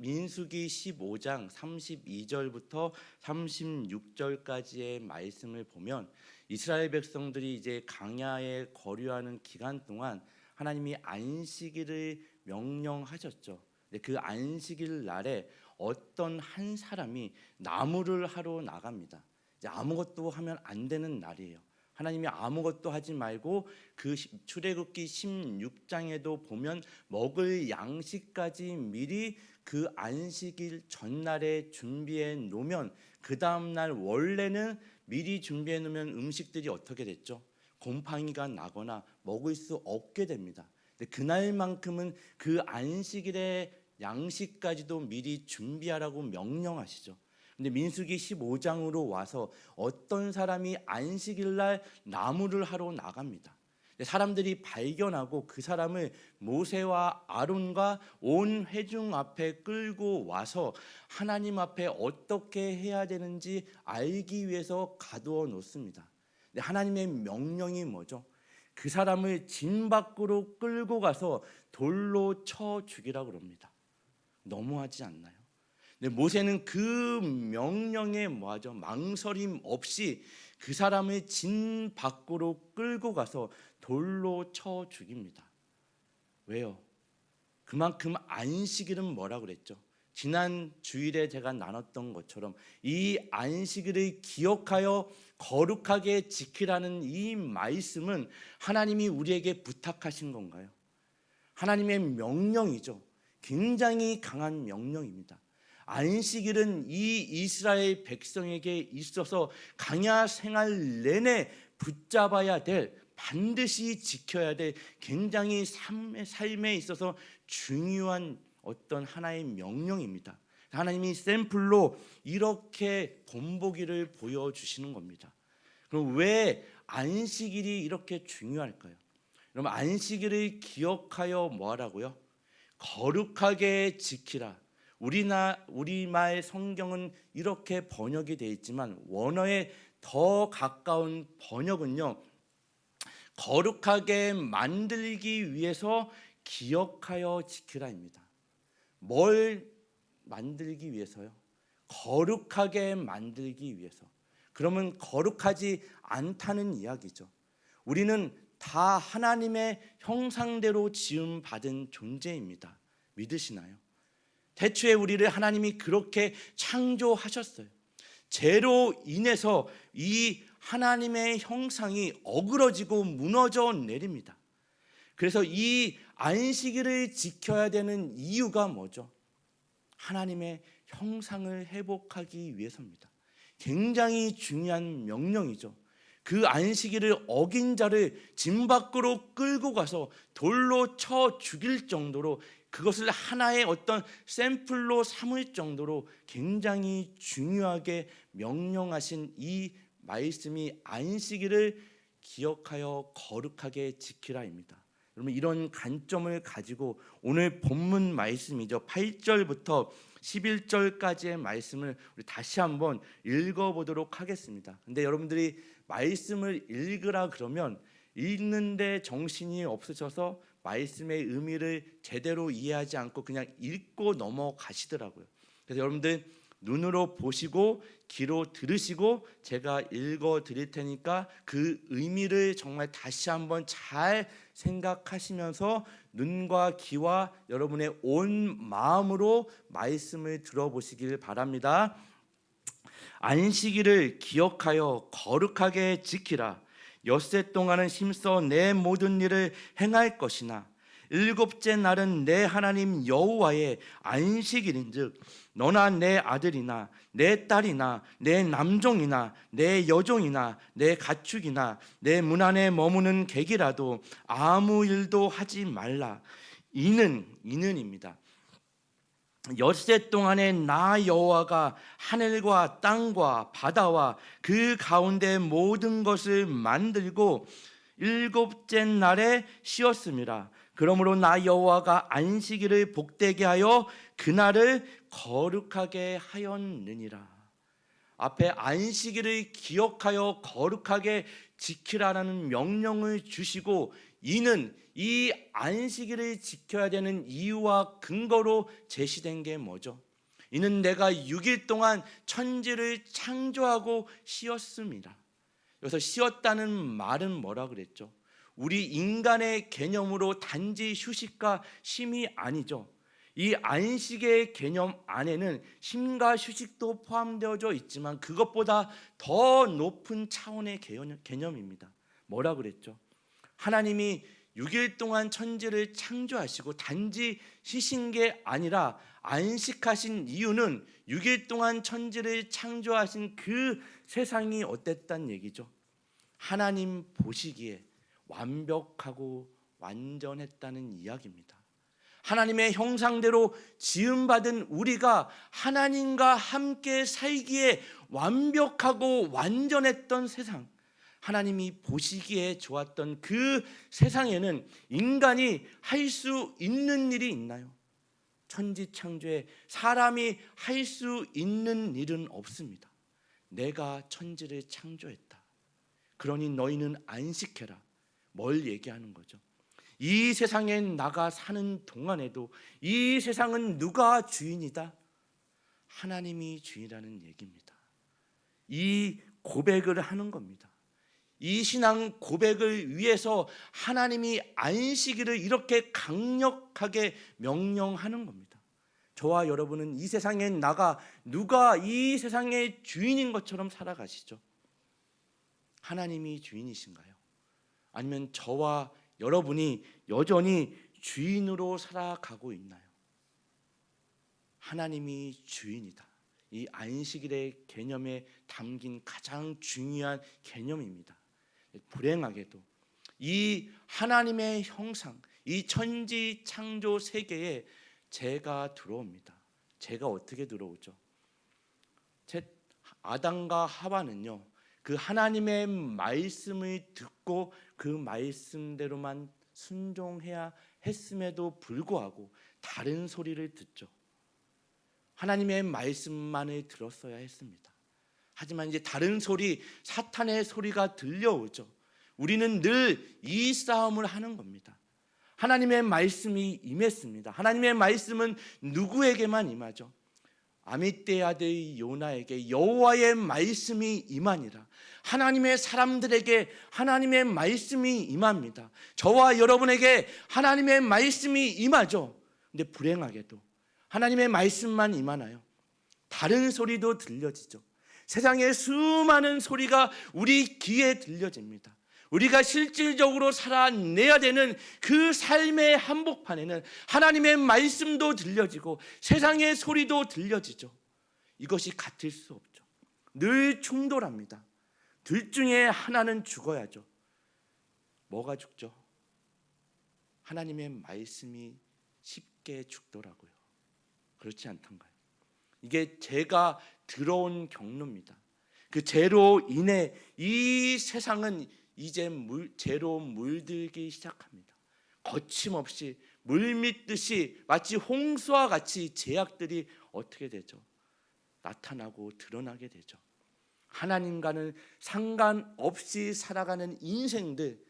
민수기 15장 32절부터 36절까지의 말씀을 보면 이스라엘 백성들이 이제 광야에 거류하는 기간 동안 하나님이 안식일을 명령하셨죠. 그 안식일 날에 어떤 한 사람이 나무를 하러 나갑니다. 이제 아무것도 하면 안 되는 날이에요. 하나님이 아무것도 하지 말고 그 출애굽기 16장에도 보면 먹을 양식까지 미리 그 안식일 전날에 준비해 놓으면 그 다음날 원래는 미리 준비해 놓으면 음식들이 어떻게 됐죠? 곰팡이가 나거나 먹을 수 없게 됩니다. 근데 그날만큼은 그 안식일의 양식까지도 미리 준비하라고 명령하시죠. 근데 민수기 15장으로 와서 어떤 사람이 안식일 날 나무를 하러 나갑니다. 사람들이 발견하고 그 사람을 모세와 아론과 온 회중 앞에 끌고 와서 하나님 앞에 어떻게 해야 되는지 알기 위해서 가두어 놓습니다. 하나님의 명령이 뭐죠? 그 사람을 진 밖으로 끌고 가서 돌로 쳐 죽이라고 그럽니다. 너무하지 않나요? 근데 모세는 그 명령에 뭐하죠? 망설임 없이 그 사람을 진 밖으로 끌고 가서 돌로 쳐 죽입니다. 왜요? 그만큼 안식일은 뭐라 그랬죠? 지난 주일에 제가 나눴던 것처럼 이 안식일을 기억하여 거룩하게 지키라는 이 말씀은 하나님이 우리에게 부탁하신 건가요? 하나님의 명령이죠. 굉장히 강한 명령입니다. 안식일은 이 이스라엘 백성에게 있어서 광야 생활 내내 붙잡아야 될, 반드시 지켜야 될 굉장히 삶에 있어서 중요한 어떤 하나의 명령입니다. 하나님이 샘플로 이렇게 본보기를 보여주시는 겁니다. 그럼 왜 안식일이 이렇게 중요할까요? 여러분, 안식일을 기억하여 뭐하라고요? 거룩하게 지키라. 우리말 성경은 이렇게 번역이 되어 있지만 원어에 더 가까운 번역은요, 거룩하게 만들기 위해서 기억하여 지키라입니다. 뭘 만들기 위해서요? 거룩하게 만들기 위해서. 그러면 거룩하지 않다는 이야기죠. 우리는 다 하나님의 형상대로 지음 받은 존재입니다. 믿으시나요? 태초에 우리를 하나님이 그렇게 창조하셨어요. 죄로 인해서 이 하나님의 형상이 어그러지고 무너져 내립니다. 그래서 이 안식일을 지켜야 되는 이유가 뭐죠? 하나님의 형상을 회복하기 위해서입니다. 굉장히 중요한 명령이죠. 그 안식일을 어긴 자를 진 밖으로 끌고 가서 돌로 쳐 죽일 정도로, 그것을 하나의 어떤 샘플로 삼을 정도로 굉장히 중요하게 명령하신 이 말씀이 안식일을 기억하여 거룩하게 지키라입니다. 여러분, 이런 관점을 가지고 오늘 본문 말씀이죠, 8절부터 11절까지의 말씀을 우리 다시 한번 읽어보도록 하겠습니다. 근데 여러분들이 말씀을 읽으라 그러면 읽는데 정신이 없으셔서 말씀의 의미를 제대로 이해하지 않고 그냥 읽고 넘어가시더라고요. 그래서 여러분들 눈으로 보시고 귀로 들으시고 제가 읽어 드릴 테니까 그 의미를 정말 다시 한번 잘 생각하시면서 눈과 귀와 여러분의 온 마음으로 말씀을 들어보시길 바랍니다. 안식일을 기억하여 거룩하게 지키라. 엿새 동안은 힘써 내 모든 일을 행할 것이나 일곱째 날은 내 하나님 여호와의 안식일인즉 너나 내 아들이나 내 딸이나 내 남종이나 내 여종이나 내 가축이나 내 문 안에 머무는 객이라도 아무 일도 하지 말라. 이는입니다. 엿새 동안에 나 여호와가 하늘과 땅과 바다와 그 가운데 모든 것을 만들고 일곱째 날에 쉬었음이라. 그러므로 나 여호와가 안식일을 복되게 하여 그날을 거룩하게 하였느니라. 앞에 안식일을 기억하여 거룩하게 지키라는 명령을 주시고, 이는 이 안식일을 지켜야 되는 이유와 근거로 제시된 게 뭐죠? 이는 내가 6일 동안 천지를 창조하고 쉬었습니다. 여기서 쉬었다는 말은 뭐라 그랬죠? 우리 인간의 개념으로 단지 휴식과 쉼이 아니죠. 이 안식의 개념 안에는 쉼과 휴식도 포함되어져 있지만 그것보다 더 높은 차원의 개념입니다. 뭐라 그랬죠? 하나님이 6일 동안 천지를 창조하시고 단지 쉬신 게 아니라 안식하신 이유는 6일 동안 천지를 창조하신 그 세상이 어땠단 얘기죠? 하나님 보시기에 완벽하고 완전했다는 이야기입니다. 하나님의 형상대로 지음받은 우리가 하나님과 함께 살기에 완벽하고 완전했던 세상, 하나님이 보시기에 좋았던 그 세상에는 인간이 할 수 있는 일이 있나요? 천지창조에 사람이 할 수 있는 일은 없습니다. 내가 천지를 창조했다. 그러니 너희는 안식해라. 뭘 얘기하는 거죠? 이 세상에 나가 사는 동안에도 이 세상은 누가 주인이다? 하나님이 주인이라는 얘기입니다. 이 고백을 하는 겁니다. 이 신앙 고백을 위해서 하나님이 안식일을 이렇게 강력하게 명령하는 겁니다. 저와 여러분은 이 세상에 나가 누가 이 세상의 주인인 것처럼 살아가시죠? 하나님이 주인이신가요? 아니면 저와 여러분이 여전히 주인으로 살아가고 있나요? 하나님이 주인이다. 이 안식일의 개념에 담긴 가장 중요한 개념입니다. 불행하게도 이 하나님의 형상, 이 천지 창조 세계에 죄가 들어옵니다. 죄가 어떻게 들어오죠? 아담과 하와는요, 그 하나님의 말씀을 듣고 그 말씀대로만 순종해야 했음에도 불구하고 다른 소리를 듣죠. 하나님의 말씀만을 들었어야 했습니다. 하지만 이제 다른 소리, 사탄의 소리가 들려오죠. 우리는 늘 이 싸움을 하는 겁니다. 하나님의 말씀이 임했습니다. 하나님의 말씀은 누구에게만 임하죠? 아미떼의 아들 요나에게 여호와의 말씀이 임하니라. 하나님의 사람들에게 하나님의 말씀이 임합니다. 저와 여러분에게 하나님의 말씀이 임하죠. 근데 불행하게도 하나님의 말씀만 임하나요? 다른 소리도 들려지죠. 세상의 수많은 소리가 우리 귀에 들려집니다. 우리가 실질적으로 살아내야 되는 그 삶의 한복판에는 하나님의 말씀도 들려지고 세상의 소리도 들려지죠. 이것이 같을 수 없죠. 늘 충돌합니다. 둘 중에 하나는 죽어야죠. 뭐가 죽죠? 하나님의 말씀이 쉽게 죽더라고요. 그렇지 않던가요? 이게 죄가 들어온 경로입니다. 그 죄로 인해 이 세상은 이제 죄로 물들기 시작합니다. 거침없이 물밀듯이 마치 홍수와 같이 죄악들이 어떻게 되죠? 나타나고 드러나게 되죠. 하나님과는 상관없이 살아가는 인생들,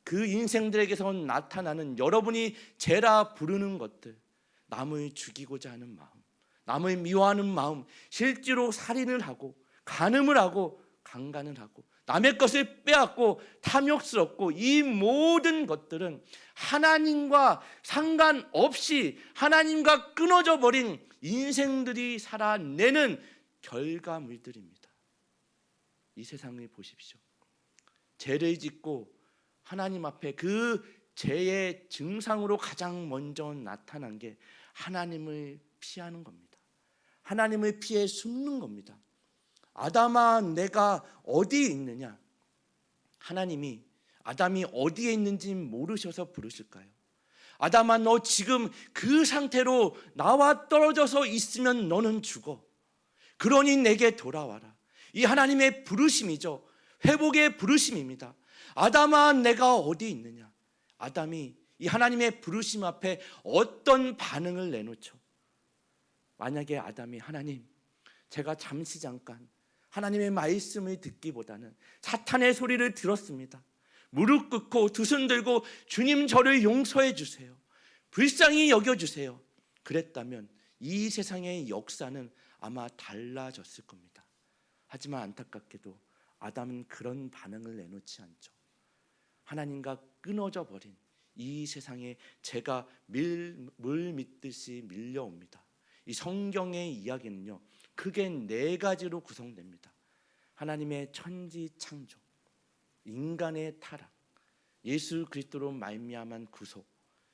그 인생들에게서 나타나는 여러분이 죄라 부르는 것들, 남을 죽이고자 하는 마음, 남을 미워하는 마음, 실제로 살인을 하고 간음을 하고 강간을 하고 남의 것을 빼앗고 탐욕스럽고 이 모든 것들은 하나님과 상관없이 하나님과 끊어져 버린 인생들이 살아내는 결과물들입니다. 이 세상을 보십시오. 죄를 짓고 하나님 앞에 그 죄의 증상으로 가장 먼저 나타난 게 하나님을 피하는 겁니다. 하나님을 피해 숨는 겁니다. 아담아, 내가 어디에 있느냐? 하나님이 아담이 어디에 있는지 모르셔서 부르실까요? 아담아, 너 지금 그 상태로 나와 떨어져서 있으면 너는 죽어. 그러니 내게 돌아와라. 이 하나님의 부르심이죠. 회복의 부르심입니다. 아담아, 내가 어디 있느냐? 아담이 이 하나님의 부르심 앞에 어떤 반응을 내놓죠? 만약에 아담이 하나님, 제가 잠깐 하나님의 말씀을 듣기보다는 사탄의 소리를 들었습니다. 무릎 꿇고 두 손 들고 주님 저를 용서해 주세요. 불쌍히 여겨주세요. 그랬다면 이 세상의 역사는 아마 달라졌을 겁니다. 하지만 안타깝게도 아담은 그런 반응을 내놓지 않죠. 하나님과 끊어져 버린 이 세상에 죄가 물 믿듯이 밀려옵니다. 이 성경의 이야기는요, 크게 네 가지로 구성됩니다. 하나님의 천지 창조, 인간의 타락, 예수 그리스도로 말미암은 구속,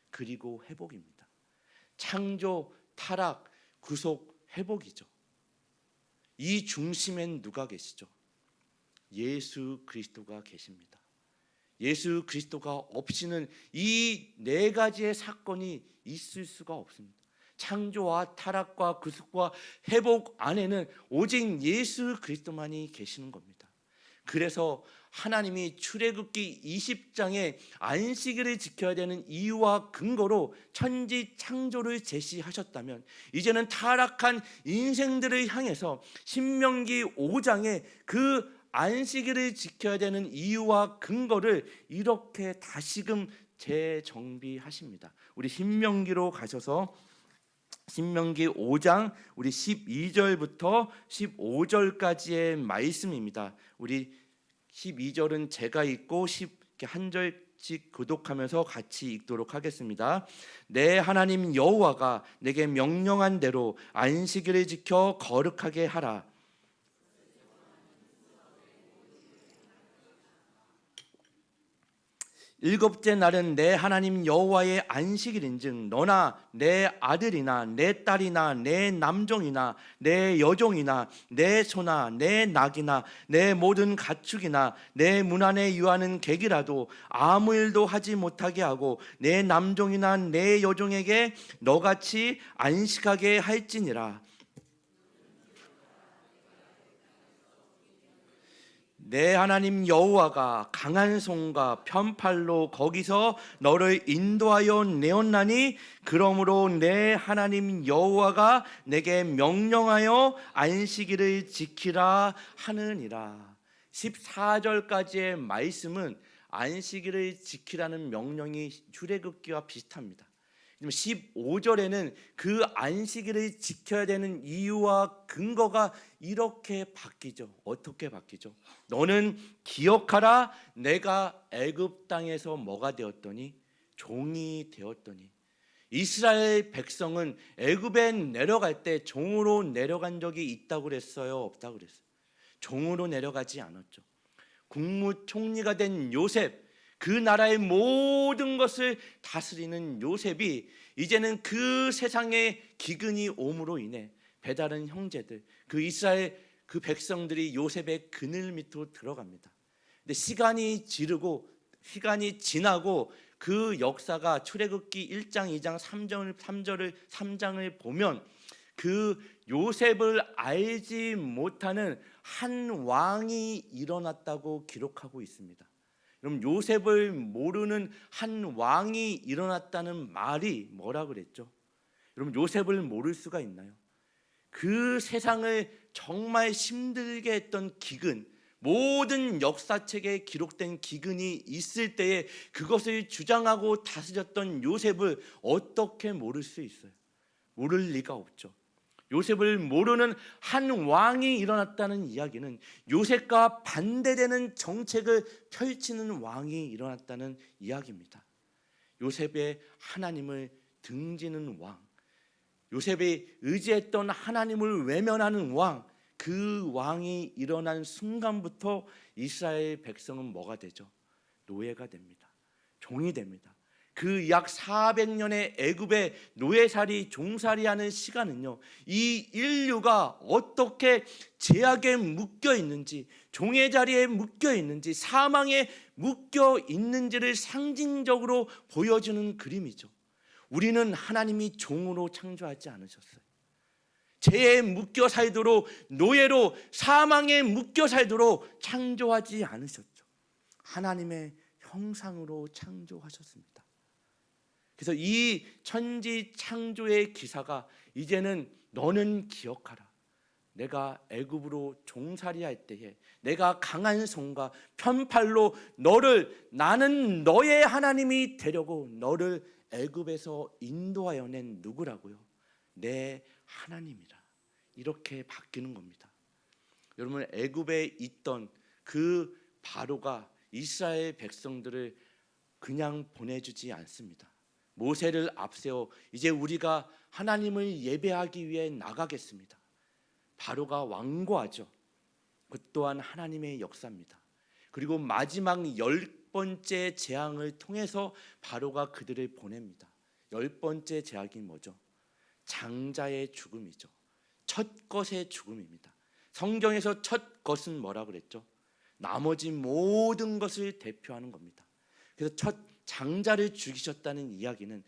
그리고 회복입니다. 창조, 타락, 구속, 회복이죠. 이 중심엔 누가 계시죠? 예수 그리스도가 계십니다. 예수 그리스도가 없이는 이 네 가지의 사건이 있을 수가 없습니다. 창조와 타락과 구속과 회복 안에는 오직 예수 그리스도만이 계시는 겁니다. 그래서 하나님이 출애굽기 20장에 안식일을 지켜야 되는 이유와 근거로 천지 창조를 제시하셨다면, 이제는 타락한 인생들을 향해서 신명기 5장에 그 안식일을 지켜야 되는 이유와 근거를 이렇게 다시금 재정비하십니다. 우리 신명기로 가셔서 신명기 5장 우리 12절부터 15절까지의 말씀입니다. 우리 12절은 제가 읽고 한 절씩 교독하면서 같이 읽도록 하겠습니다. 내 하나님 여호와가 내게 명령한 대로 안식일을 지켜 거룩하게 하라. 일곱째 날은 내 하나님 여호와의 안식일인즉 너나 내 아들이나 내 딸이나 내 남종이나 내 여종이나 내 소나 내 낙이나 내 모든 가축이나 내 문 안에 유하는 객이라도 아무 일도 하지 못하게 하고 내 남종이나 내 여종에게 너같이 안식하게 할지니라. 내 하나님 여호와가 강한 손과 편팔로 거기서 너를 인도하여 내었나니 그러므로 내 하나님 여호와가 내게 명령하여 안식일을 지키라 하느니라. 14절까지의 말씀은 안식일을 지키라는 명령이 출애굽기와 비슷합니다. 15절에는 그 안식일을 지켜야 되는 이유와 근거가 이렇게 바뀌죠. 어떻게 바뀌죠? 너는 기억하라, 내가 애굽 땅에서 뭐가 되었더니 종이 되었더니. 이스라엘 백성은 애굽에 내려갈 때 종으로 내려간 적이 있다고 그랬어요? 없다고 그랬어요? 종으로 내려가지 않았죠. 국무총리가 된 요셉, 그 나라의 모든 것을 다스리는 요셉이 이제는 그 세상에 기근이 옴으로 인해 배다른 형제들, 그 이스라엘 그 백성들이 요셉의 그늘 밑으로 들어갑니다. 근데 시간이 지나고 그 역사가 출애굽기 1장, 2장, 3장을 보면 그 요셉을 알지 못하는 한 왕이 일어났다고 기록하고 있습니다. 그럼 요셉을 모르는 한 왕이 일어났다는 말이 뭐라 그랬죠? 여러분, 요셉을 모를 수가 있나요? 그 세상을 정말 힘들게 했던 기근, 모든 역사책에 기록된 기근이 있을 때에 그것을 주장하고 다스렸던 요셉을 어떻게 모를 수 있어요? 모를 리가 없죠. 요셉을 모르는 한 왕이 일어났다는 이야기는 요셉과 반대되는 정책을 펼치는 왕이 일어났다는 이야기입니다. 요셉의 하나님을 등지는 왕, 요셉이 의지했던 하나님을 외면하는 왕, 그 왕이 일어난 순간부터 이스라엘 백성은 뭐가 되죠? 노예가 됩니다. 종이 됩니다. 그 약 400년의 애굽의 노예살이 종살이하는 시간은요, 이 인류가 어떻게 죄악에 묶여 있는지, 종의 자리에 묶여 있는지, 사망에 묶여 있는지를 상징적으로 보여주는 그림이죠. 우리는 하나님이 종으로 창조하지 않으셨어요. 죄에 묶여 살도록, 노예로 사망에 묶여 살도록 창조하지 않으셨죠. 하나님의 형상으로 창조하셨습니다. 그래서 이 천지 창조의 기사가 이제는 너는 기억하라, 내가 애굽으로 종살이할 때에 내가 강한 손과 편팔로 나는 너의 하나님이 되려고 너를 애굽에서 인도하여 낸 누구라고요? 내 하나님이라. 이렇게 바뀌는 겁니다. 여러분, 애굽에 있던 그 바로가 이스라엘 백성들을 그냥 보내주지 않습니다. 모세를 앞세워 이제 우리가 하나님을 예배하기 위해 나가겠습니다. 바로가 완고하죠. 그 또한 하나님의 역사입니다. 그리고 마지막 10번째 재앙을 통해서 바로가 그들을 보냅니다. 10번째 재앙이 뭐죠? 장자의 죽음이죠. 첫 것의 죽음입니다. 성경에서 첫 것은 뭐라 그랬죠? 나머지 모든 것을 대표하는 겁니다. 그래서 첫 장자를 죽이셨다는 이야기는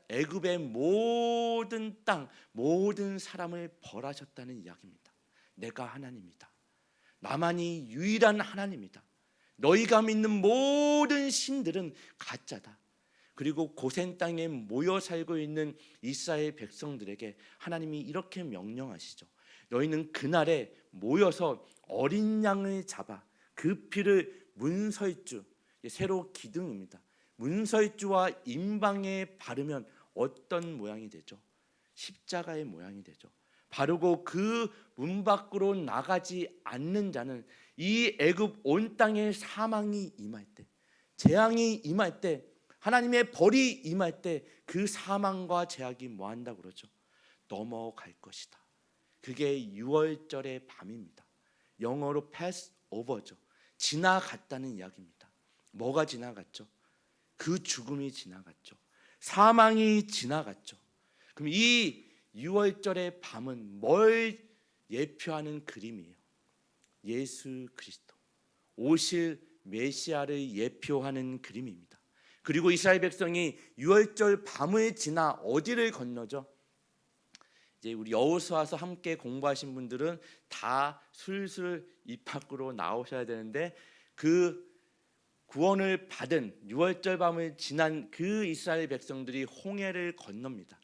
애굽의 모든 땅, 모든 사람을 벌하셨다는 이야기입니다. 내가 하나님이다. 나만이 유일한 하나님이다. 너희가 믿는 모든 신들은 가짜다. 그리고 고센 땅에 모여 살고 있는 이스라엘 백성들에게 하나님이 이렇게 명령하시죠. 너희는 그날에 모여서 어린 양을 잡아 그 피를 문설주, 새로 기둥입니다. 문설주와 임방에 바르면 어떤 모양이 되죠? 십자가의 모양이 되죠. 바르고 그 문 밖으로 나가지 않는 자는 이 애굽 온 땅에 사망이 임할 때, 재앙이 임할 때, 하나님의 벌이 임할 때 그 사망과 재앙이 뭐한다고 그러죠? 넘어갈 것이다. 그게 유월절의 밤입니다. 영어로 패스오버죠. 지나갔다는 이야기입니다. 뭐가 지나갔죠? 그 죽음이 지나갔죠. 사망이 지나갔죠. 그럼 이 유월절의 밤은 뭘 예표하는 그림이에요? 예수 그리스도, 오실 메시아를 예표하는 그림입니다. 그리고 이스라엘 백성이 유월절 밤을 지나 어디를 건너죠? 이제 우리 여호수아서 함께 공부하신 분들은 다 술술 입 밖으로 나오셔야 되는데, 그 구원을 받은 유월절 밤을 지난 그 이스라엘 백성들이 홍해를 건넙니다.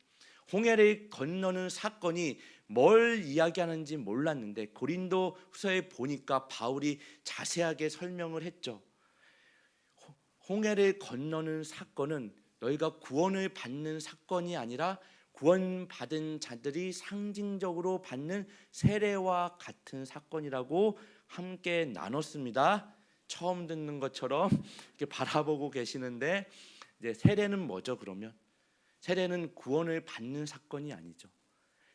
홍해를 건너는 사건이 뭘 이야기하는지 몰랐는데 고린도 후서에 보니까 바울이 자세하게 설명을 했죠. 홍해를 건너는 사건은 너희가 구원을 받는 사건이 아니라 구원받은 자들이 상징적으로 받는 세례와 같은 사건이라고 함께 나눴습니다. 처음 듣는 것처럼 이렇게 바라보고 계시는데, 이제 세례는 뭐죠? 그러면 세례는 구원을 받는 사건이 아니죠.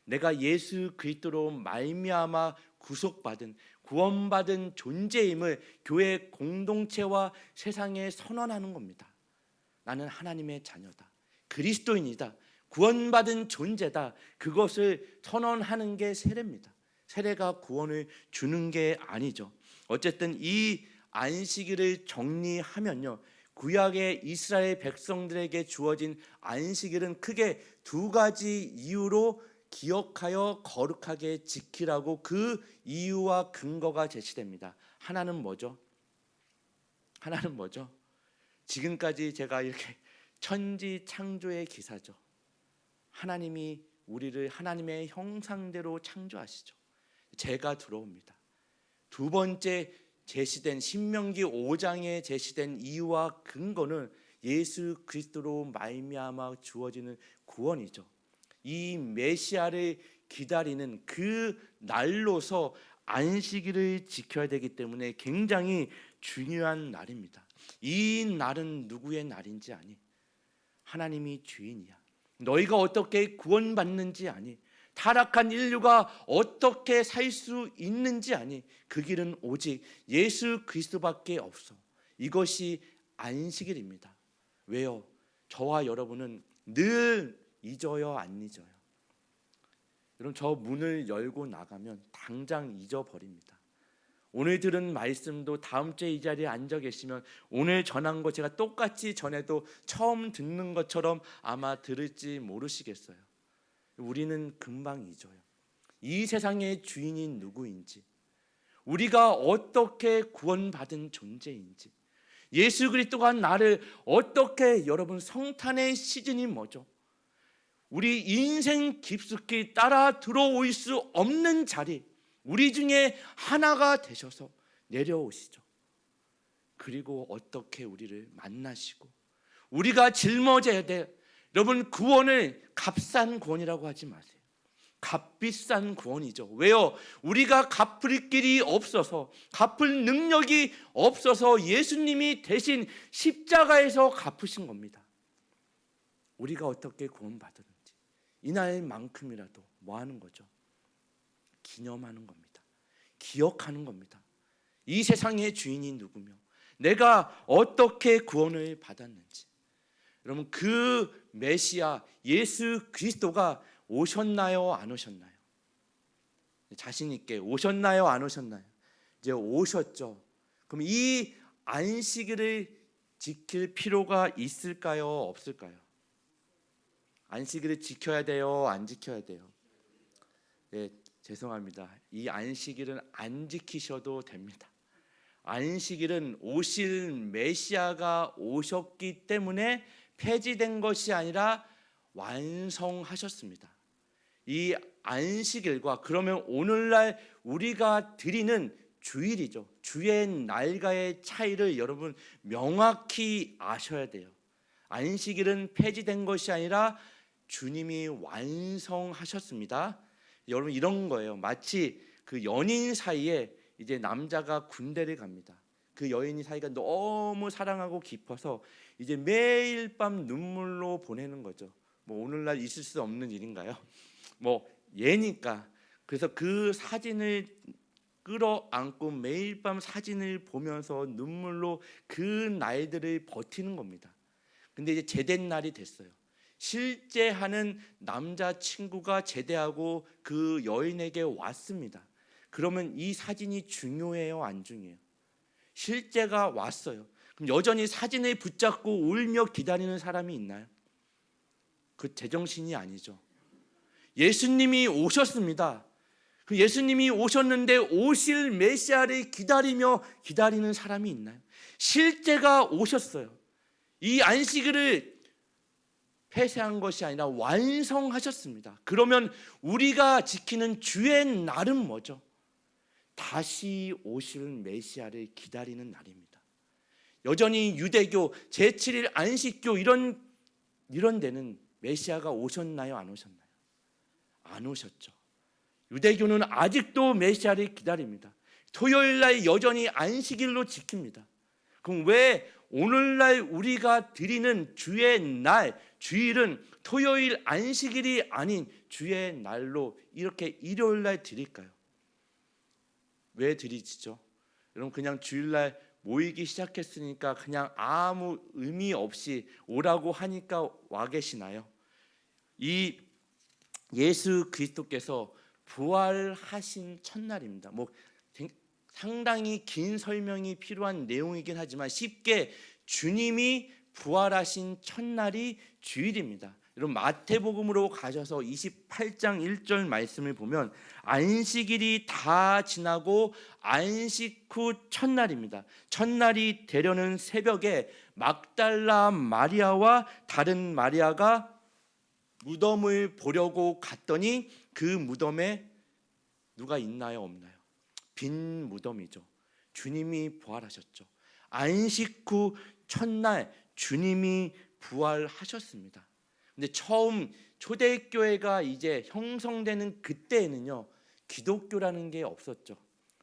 내가 예수 그리스도로 말미암아 구속받은, 구원받은 존재임을 교회 공동체와 세상에 선언하는 겁니다. 나는 하나님의 자녀다, 그리스도인이다, 구원받은 존재다. 그것을 선언하는 게 세례입니다. 세례가 구원을 주는 게 아니죠. 어쨌든 이 안식일을 정리하면요, 구약의 이스라엘 백성들에게 주어진 안식일은 크게 두 가지 이유로 기억하여 거룩하게 지키라고 그 이유와 근거가 제시됩니다. 하나는 뭐죠? 지금까지 제가 이렇게 천지 창조의 기사죠. 하나님이 우리를 하나님의 형상대로 창조하시죠. 죄가 들어옵니다. 두 번째 제시된 신명기 5장에 제시된 이유와 근거는 예수 그리스도로 말미암아 주어지는 구원이죠. 이 메시아를 기다리는 그 날로서 안식일을 지켜야 되기 때문에 굉장히 중요한 날입니다. 이 날은 누구의 날인지 아니? 하나님이 주인이야. 너희가 어떻게 구원받는지 아니? 타락한 인류가 어떻게 살 수 있는지 아니? 그 길은 오직 예수 그리스도밖에 없어. 이것이 안식일입니다. 왜요? 저와 여러분은 늘 잊어요, 안 잊어요? 여러분, 저 문을 열고 나가면 당장 잊어버립니다. 오늘 들은 말씀도 다음 주에 이 자리에 앉아 계시면 오늘 전한 거 제가 똑같이 전해도 처음 듣는 것처럼 아마 들을지 모르시겠어요. 우리는 금방 잊어요. 이 세상의 주인이 누구인지, 우리가 어떻게 구원받은 존재인지, 예수 그리스도가 나를 어떻게, 여러분 성탄의 시즌이 뭐죠? 우리 인생 깊숙이 따라 들어올 수 없는 자리, 우리 중에 하나가 되셔서 내려오시죠. 그리고 어떻게 우리를 만나시고 우리가 짊어져야 돼. 여러분, 구원을 값싼 구원이라고 하지 마세요. 값비싼 구원이죠. 왜요? 우리가 갚을 길이 없어서, 갚을 능력이 없어서 예수님이 대신 십자가에서 갚으신 겁니다. 우리가 어떻게 구원받았는지 이날만큼이라도 뭐 하는 거죠? 기념하는 겁니다. 기억하는 겁니다. 이 세상의 주인이 누구며 내가 어떻게 구원을 받았는지. 여러분, 그 메시아 예수 그리스도가 오셨나요? 안 오셨나요? 자신 있게 오셨나요? 안 오셨나요? 이제 오셨죠. 그럼 이 안식일을 지킬 필요가 있을까요? 없을까요? 안식일을 지켜야 돼요? 안 지켜야 돼요? 네, 죄송합니다. 이 안식일은 안 지키셔도 됩니다. 안식일은 오실 메시아가 오셨기 때문에 폐지된 것이 아니라 완성하셨습니다. 이 안식일과 그러면 오늘날 우리가 드리는 주일이죠. 주의 날과의 차이를 여러분 명확히 아셔야 돼요. 안식일은 폐지된 것이 아니라 주님이 완성하셨습니다. 여러분, 이런 거예요. 마치 그 연인 사이에 이제 남자가 군대를 갑니다. 그 여인이 사이가 너무 사랑하고 깊어서 이제 매일 밤 눈물로 보내는 거죠. 뭐 오늘날 있을 수 없는 일인가요? 뭐 예니까. 그래서 그 사진을 끌어안고 매일 밤 사진을 보면서 눈물로 그 날들을 버티는 겁니다. 근데 이제 제된 날이 됐어요. 실제 하는 남자친구가 제대하고 그 여인에게 왔습니다. 그러면 이 사진이 중요해요? 안 중요해요? 실제가 왔어요. 그럼 여전히 사진을 붙잡고 울며 기다리는 사람이 있나요? 그 제정신이 아니죠. 예수님이 오셨습니다. 그 예수님이 오셨는데 오실 메시아를 기다리는 사람이 있나요? 실제가 오셨어요. 이 안식일을 폐쇄한 것이 아니라 완성하셨습니다. 그러면 우리가 지키는 주의 날은 뭐죠? 다시 오실 메시아를 기다리는 날입니다. 여전히 유대교 제7일 안식교 이런 데는 메시아가 오셨나요? 안 오셨나요? 안 오셨죠. 유대교는 아직도 메시아를 기다립니다. 토요일 날 여전히 안식일로 지킵니다. 그럼 왜 오늘날 우리가 드리는 주의 날, 주일은 토요일 안식일이 아닌 주의 날로 이렇게 일요일 날 드릴까요? 왜 드리죠? 여러분, 그냥 주일날 모이기 시작했으니까 그냥 아무 의미 없이 오라고 하니까 와 계시나요? 이 예수 그리스도께서 부활하신 첫날입니다. 뭐 상당히 긴 설명이 필요한 내용이긴 하지만 쉽게 주님이 부활하신 첫날이 주일입니다. 여러분, 마태복음으로 가셔서 28장 1절 말씀을 보면 안식일이 다 지나고 안식 후 첫날입니다. 첫날이 되려는 새벽에 막달라 마리아와 다른 마리아가 무덤을 보려고 갔더니 그 무덤에 누가 있나요? 없나요? 빈 무덤이죠. 주님이 부활하셨죠. 안식 후 첫날 주님이 부활하셨습니다. 근데 처음 초대교회가 이제 형성되는 그때에는요, 기독교라는 게 없었죠.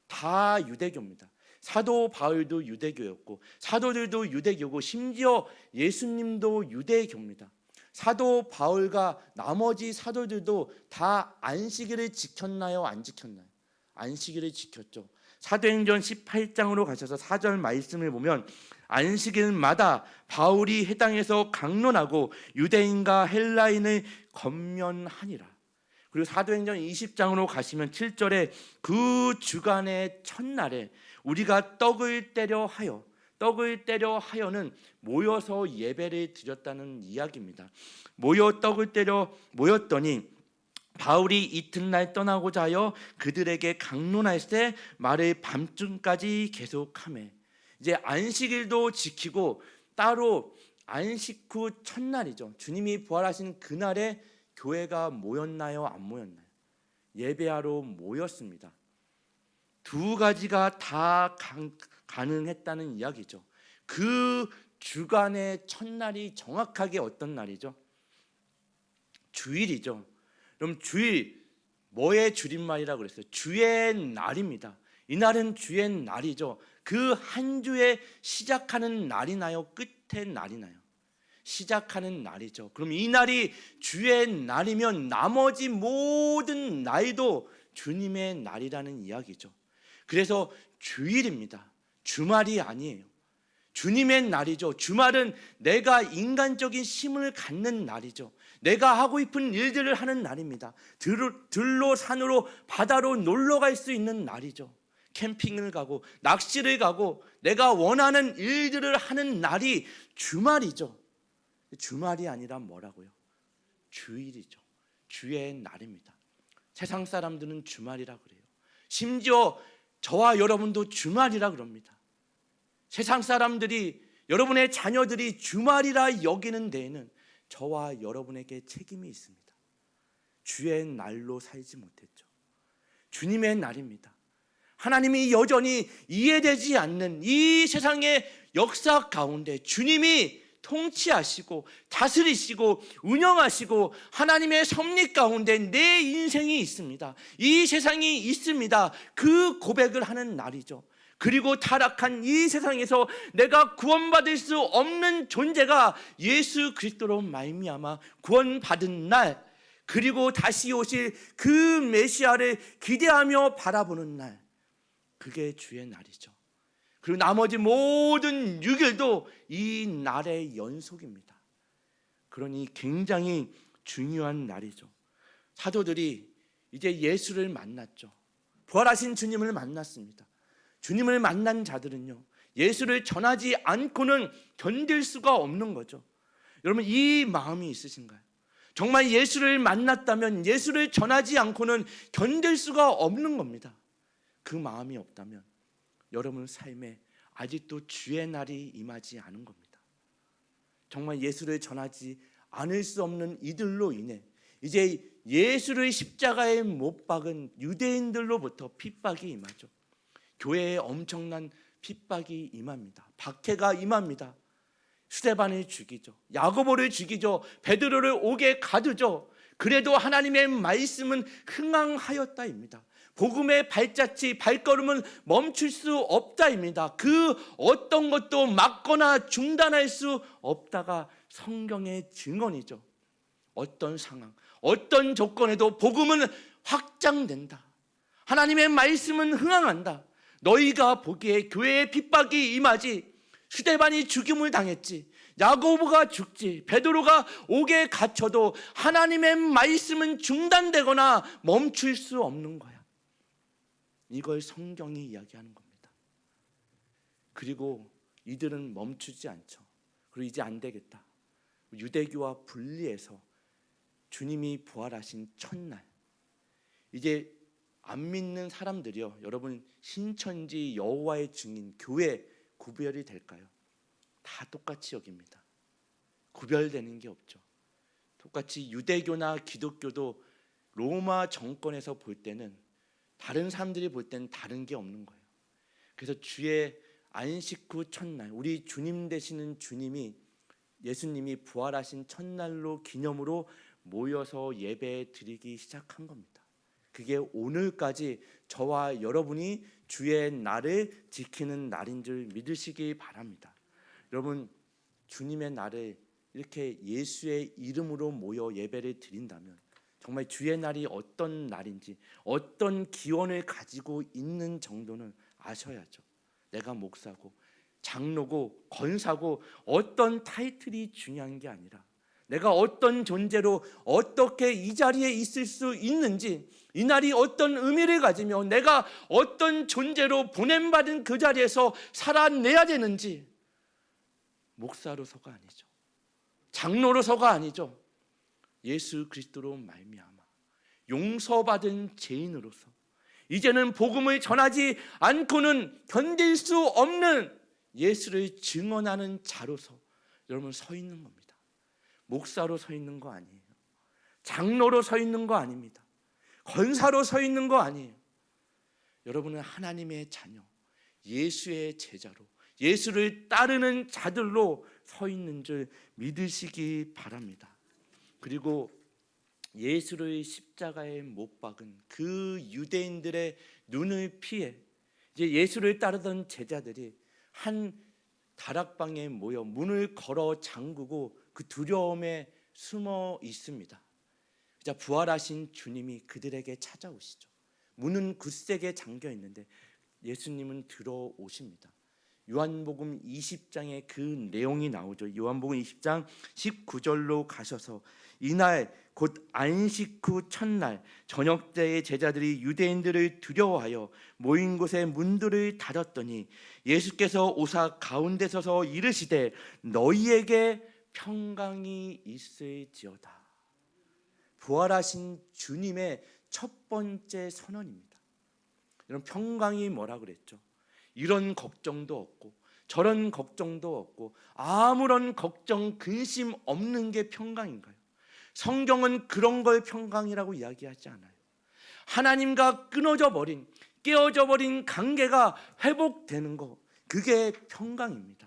다 유대교입니다. 사도 바울도 유대교였고 사도들도 유대교고 심지어 예수님도 유대교입니다. 사도 바울과 나머지 사도들도 다 안식일을 지켰나요? 안 지켰나요? 안식일을 지켰죠. 사도행전 18장으로 가셔서 4절 말씀을 보면 안식일마다 바울이 해당에서 강론하고 유대인과 헬라인을 건면하니라. 그리고 사도행전 20장으로 가시면 7절에 그 주간의 첫날에 우리가 떡을 떼려 하여는 모여서 예배를 드렸다는 이야기입니다. 모였더니 바울이 이튿날 떠나고자 하여 그들에게 강론할 때 말을 밤중까지 계속하매. 이제 안식일도 지키고 따로 안식 후 첫날이죠. 주님이 부활하신 그날에 교회가 모였나요? 안 모였나요? 예배하러 모였습니다. 두 가지가 다 가능했다는 이야기죠. 그 주간의 첫날이 정확하게 어떤 날이죠? 주일이죠. 그럼 주일, 뭐의 줄임말이라고 그랬어요? 주의 날입니다. 이날은 주의 날이죠. 그 한 주에 시작하는 날이나요? 끝의 날이나요? 시작하는 날이죠. 그럼 이 날이 주의 날이면 나머지 모든 날도 주님의 날이라는 이야기죠. 그래서 주일입니다. 주말이 아니에요. 주님의 날이죠. 주말은 내가 인간적인 힘을 갖는 날이죠. 내가 하고 싶은 일들을 하는 날입니다. 들로 산으로 바다로 놀러 갈 수 있는 날이죠. 캠핑을 가고 낚시를 가고 내가 원하는 일들을 하는 날이 주말이죠. 주말이 아니라 뭐라고요? 주일이죠. 주의 날입니다. 세상 사람들은 주말이라 그래요. 심지어 저와 여러분도 주말이라 그럽니다. 세상 사람들이, 여러분의 자녀들이 주말이라 여기는 데에는 저와 여러분에게 책임이 있습니다. 주의 날로 살지 못했죠. 주님의 날입니다. 하나님이 여전히 이해되지 않는 이 세상의 역사 가운데 주님이 통치하시고 다스리시고 운영하시고 하나님의 섭리 가운데 내 인생이 있습니다. 이 세상이 있습니다. 그 고백을 하는 날이죠. 그리고 타락한 이 세상에서 내가 구원받을 수 없는 존재가 예수 그리스도로 말미암아 구원받은 날, 그리고 다시 오실 그 메시아를 기대하며 바라보는 날, 그게 주의 날이죠. 그리고 나머지 모든 6일도 이 날의 연속입니다. 그러니 굉장히 중요한 날이죠. 사도들이 이제 예수를 만났죠. 부활하신 주님을 만났습니다. 주님을 만난 자들은요, 예수를 전하지 않고는 견딜 수가 없는 거죠. 여러분, 이 마음이 있으신가요? 정말 예수를 만났다면 예수를 전하지 않고는 견딜 수가 없는 겁니다. 그 마음이 없다면 여러분 삶에 아직도 주의 날이 임하지 않은 겁니다. 정말 예수를 전하지 않을 수 없는 이들로 인해 이제 예수를 십자가에 못 박은 유대인들로부터 핍박이 임하죠. 교회에 엄청난 핍박이 임합니다. 박해가 임합니다. 스데반을 죽이죠. 야고보를 죽이죠. 베드로를 옥에 가두죠. 그래도 하나님의 말씀은 흥황하였다입니다. 복음의 발걸음은 멈출 수 없다입니다. 그 어떤 것도 막거나 중단할 수 없다가 성경의 증언이죠. 어떤 상황, 어떤 조건에도 복음은 확장된다. 하나님의 말씀은 흥황한다. 너희가 보기에 교회에 핍박이 임하지, 스데반이 죽임을 당했지, 야고보가 죽지, 베드로가 옥에 갇혀도 하나님의 말씀은 중단되거나 멈출 수 없는 거야. 이걸 성경이 이야기하는 겁니다. 그리고 이들은 멈추지 않죠. 그리고 이제 안 되겠다. 유대교와 분리해서 주님이 부활하신 첫날, 이제 안 믿는 사람들이요, 여러분 신천지 여호와의 증인 교회 구별이 될까요? 다 똑같이 여깁니다. 구별되는 게 없죠. 똑같이 유대교나 기독교도 로마 정권에서 볼 때는, 다른 사람들이 볼 때는 다른 게 없는 거예요. 그래서 주의 안식 후 첫날, 우리 주님 되시는 주님이, 예수님이 부활하신 첫날로 기념으로 모여서 예배 드리기 시작한 겁니다. 그게 오늘까지 저와 여러분이 주의 날을 지키는 날인 줄 믿으시기 바랍니다. 여러분, 주님의 날을 이렇게 예수의 이름으로 모여 예배를 드린다면 정말 주의 날이 어떤 날인지, 어떤 기원을 가지고 있는 정도는 아셔야죠. 내가 목사고 장로고 권사고 어떤 타이틀이 중요한 게 아니라 내가 어떤 존재로 어떻게 이 자리에 있을 수 있는지, 이 날이 어떤 의미를 가지며 내가 어떤 존재로 보냄받은 그 자리에서 살아내야 되는지, 목사로서가 아니죠, 장로로서가 아니죠, 예수 그리스도로 말미암아 용서받은 죄인으로서 이제는 복음을 전하지 않고는 견딜 수 없는 예수를 증언하는 자로서 여러분 서 있는 겁니다. 목사로 서 있는 거 아니에요. 장로로 서 있는 거 아닙니다. 권사로 서 있는 거 아니에요. 여러분은 하나님의 자녀, 예수의 제자로, 예수를 따르는 자들로 서 있는 줄 믿으시기 바랍니다. 그리고 예수를 십자가에 못 박은 그 유대인들의 눈을 피해 이제 예수를 따르던 제자들이 한 다락방에 모여 문을 걸어 잠그고 그 두려움에 숨어 있습니다. 자, 부활하신 주님이 그들에게 찾아오시죠. 문은 굳세게 잠겨 있는데 예수님은 들어오십니다. 요한복음 20장에 그 내용이 나오죠. 요한복음 20장 19절로 가셔서 이날 곧 안식 후 첫날 저녁 때에 제자들이 유대인들을 두려워하여 모인 곳에 문들을 닫았더니 예수께서 오사 가운데 서서 이르시되 너희에게 평강이 있을지어다. 부활하신 주님의 첫 번째 선언입니다. 여러분, 평강이 뭐라 그랬죠? 이런 걱정도 없고 저런 걱정도 없고 아무런 걱정 근심 없는 게 평강인가요? 성경은 그런 걸 평강이라고 이야기하지 않아요. 하나님과 끊어져 버린, 깨어져 버린 관계가 회복되는 거, 그게 평강입니다.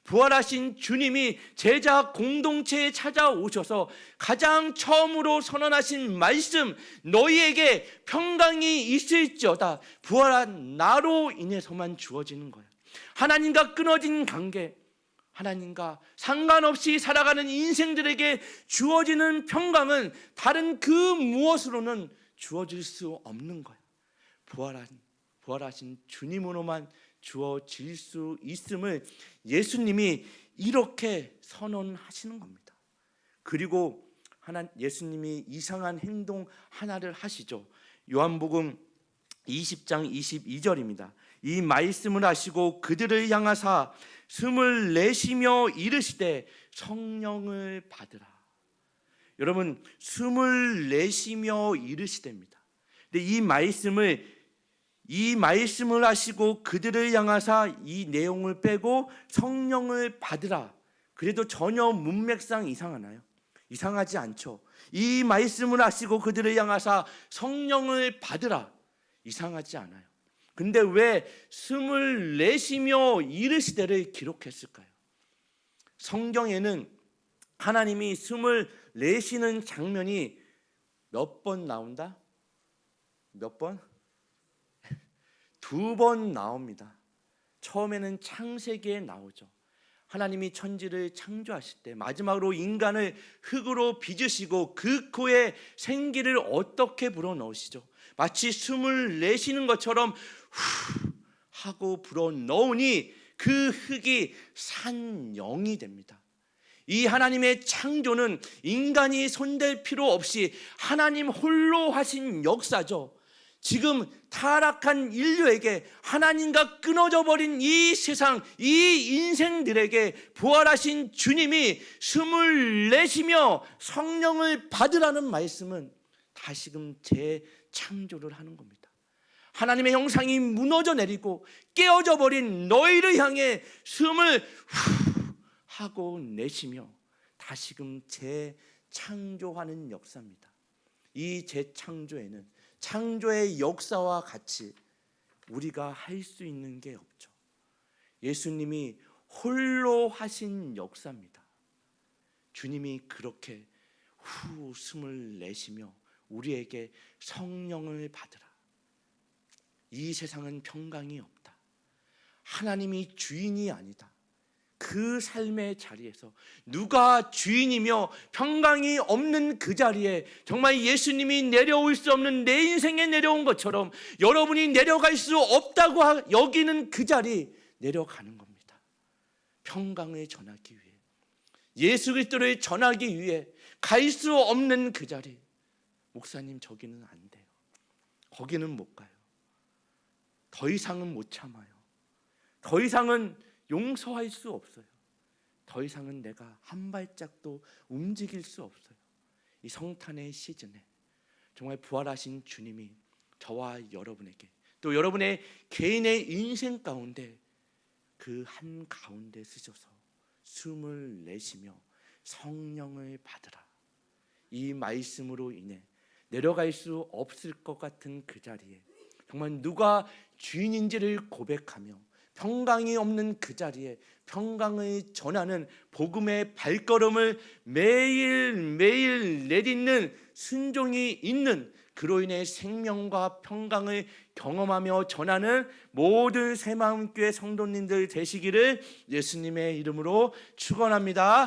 부활하신 주님이 제자 공동체에 찾아오셔서 가장 처음으로 선언하신 말씀, 너희에게 평강이 있을지어다. 부활한 나로 인해서만 주어지는 거예요. 하나님과 끊어진 관계, 하나님과 상관없이 살아가는 인생들에게 주어지는 평강은 다른 그 무엇으로는 주어질 수 없는 거예요. 부활하신 주님으로만 주어질 수 있음을 예수님이 이렇게 선언하시는 겁니다. 그리고 예수님이 이상한 행동 하나를 하시죠. 요한복음 20장 22절입니다. 이 말씀을 하시고 그들을 향하사 숨을 내쉬며 이르시되 성령을 받으라. 여러분, 숨을 내쉬며 이르시됩니다. 근데 이 말씀을 하시고 그들을 향하사 이 내용을 빼고 성령을 받으라. 그래도 전혀 문맥상 이상하나요? 이상하지 않죠. 이 말씀을 하시고 그들을 향하사 성령을 받으라. 이상하지 않아요. 근데 왜 숨을 내쉬며 이르시되를 기록했을까요? 성경에는 하나님이 숨을 내쉬는 장면이 몇 번 나온다? 몇 번? 2번 나옵니다. 처음에는 창세기에 나오죠. 하나님이 천지를 창조하실 때 마지막으로 인간을 흙으로 빚으시고 그 코에 생기를 어떻게 불어넣으시죠? 마치 숨을 내쉬는 것처럼 후 하고 불어넣으니 그 흙이 산 영이 됩니다. 이 하나님의 창조는 인간이 손댈 필요 없이 하나님 홀로 하신 역사죠. 지금 타락한 인류에게 하나님과 끊어져 버린 이 세상, 이 인생들에게 부활하신 주님이 숨을 내쉬며 성령을 받으라는 말씀은 다시금 재창조를 하는 겁니다. 하나님의 형상이 무너져 내리고 깨어져 버린 너희를 향해 숨을 후 하고 내쉬며 다시금 재창조하는 역사입니다. 이 재창조에는 창조의 역사와 같이 우리가 할 수 있는 게 없죠. 예수님이 홀로 하신 역사입니다. 주님이 그렇게 후 숨을 내쉬며 우리에게 성령을 받으라. 이 세상은 평강이 없다. 하나님이 주인이 아니다. 그 삶의 자리에서 누가 주인이며 평강이 없는 그 자리에 정말 예수님이 내려올 수 없는 내 인생에 내려온 것처럼 여러분이 내려갈 수 없다고 여기는 그 자리 내려가는 겁니다. 평강을 전하기 위해, 예수 그리스도를 전하기 위해 갈 수 없는 그 자리. 목사님, 저기는 안 돼요. 거기는 못 가요. 더 이상은 못 참아요. 더 이상은 용서할 수 없어요. 더 이상은 내가 한 발짝도 움직일 수 없어요. 이 성탄의 시즌에 정말 부활하신 주님이 저와 여러분에게 또 여러분의 개인의 인생 가운데 그 한 가운데 쓰셔서 숨을 내쉬며 성령을 받으라. 이 말씀으로 인해 내려갈 수 없을 것 같은 그 자리에 정말 누가 주인인지를 고백하며 평강이 없는 그 자리에 평강을 전하는 복음의 발걸음을 매일매일 내딛는 순종이 있는, 그로 인해 생명과 평강을 경험하며 전하는 모든 새마음교회 성도님들 되시기를 예수님의 이름으로 축원합니다.